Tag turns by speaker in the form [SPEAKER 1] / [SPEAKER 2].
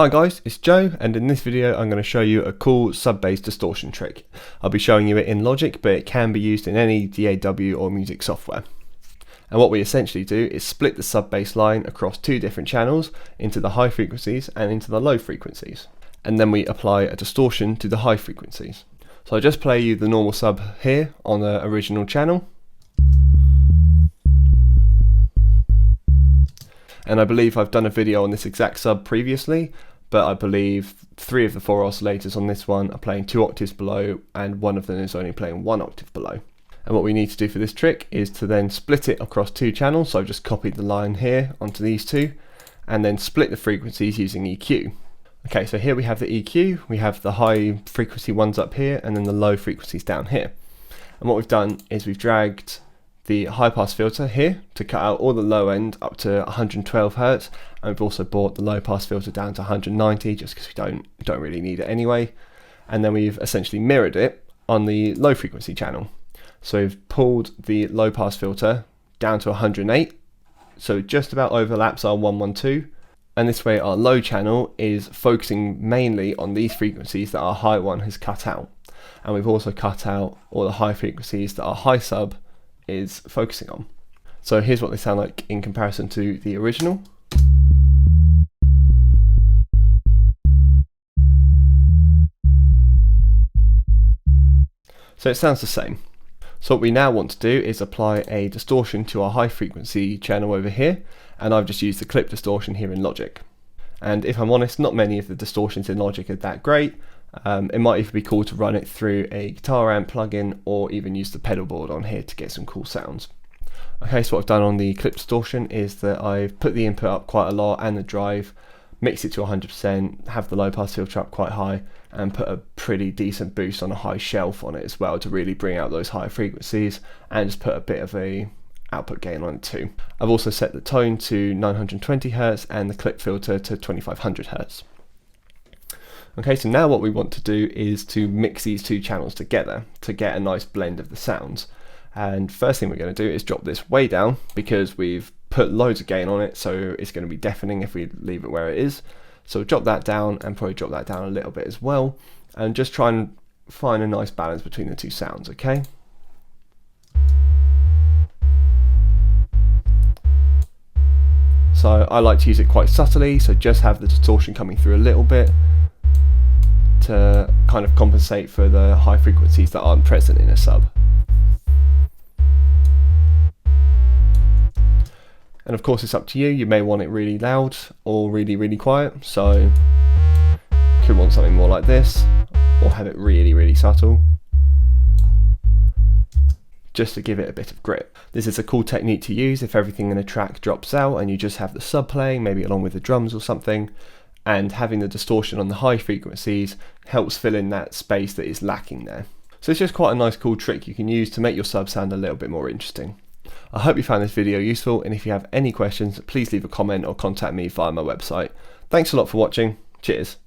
[SPEAKER 1] Hi guys, it's Joe, and in this video I'm going to show you a cool sub-bass distortion trick. I'll be showing you it in Logic, but it can be used in any DAW or music software. And what we essentially do is split the sub-bass line across two different channels into the high frequencies and into the low frequencies. And then we apply a distortion to the high frequencies. So I'll just play you the normal sub here on the original channel. And I believe I've done a video on this exact sub previously, but I believe 3 of the 4 oscillators on this one are playing 2 octaves below, and one of them is only playing 1 octave below. And what we need to do for this trick is to then split it across 2 channels. So I've just copied the line here onto these 2, and then split the frequencies using EQ. Okay, so here we have the EQ, we have the high frequency ones up here, and then the low frequencies down here. And what we've done is we've dragged the high pass filter here to cut out all the low end up to 112 hertz, and we've also brought the low pass filter down to 190 just because we don't really need it anyway. And then we've essentially mirrored it on the low frequency channel. So we've pulled the low pass filter down to 108, so it just about overlaps our 112, and this way our low channel is focusing mainly on these frequencies that our high one has cut out. And we've also cut out all the high frequencies that our high sub is focusing on. So here's what they sound like in comparison to the original. So it sounds the same. So what we now want to do is apply a distortion to our high frequency channel over here, and I've just used the clip distortion here in Logic. And if I'm honest, not many of the distortions in Logic are that great. It might even be cool to run it through a guitar amp plugin, or even use the pedal board on here to get some cool sounds. Okay, so what I've done on the clip distortion is that I've put the input up quite a lot and the drive, mix it to 100%, have the low pass filter up quite high, and put a pretty decent boost on a high shelf on it as well to really bring out those high frequencies, and just put a bit of a output gain on it too. I've also set the tone to 920 Hz and the clip filter to 2500 Hz. Okay, so now what we want to do is to mix these 2 channels together to get a nice blend of the sounds. And first thing we're going to do is drop this way down, because we've put loads of gain on it, so it's going to be deafening if we leave it where it is. So drop that down, and probably drop that down a little bit as well, and just try and find a nice balance between the 2 sounds, okay? So I like to use it quite subtly, so just have the distortion coming through a little bit to kind of compensate for the high frequencies that aren't present in a sub. And of course it's up to you, you may want it really loud or really quiet, so you could want something more like this, or have it really subtle, just to give it a bit of grit. This is a cool technique to use if everything in a track drops out and you just have the sub playing, maybe along with the drums or something, and having the distortion on the high frequencies helps fill in that space that is lacking there. So it's just quite a nice cool trick you can use to make your sub sound a little bit more interesting. I hope you found this video useful, and if you have any questions, please leave a comment or contact me via my website. Thanks a lot for watching. Cheers.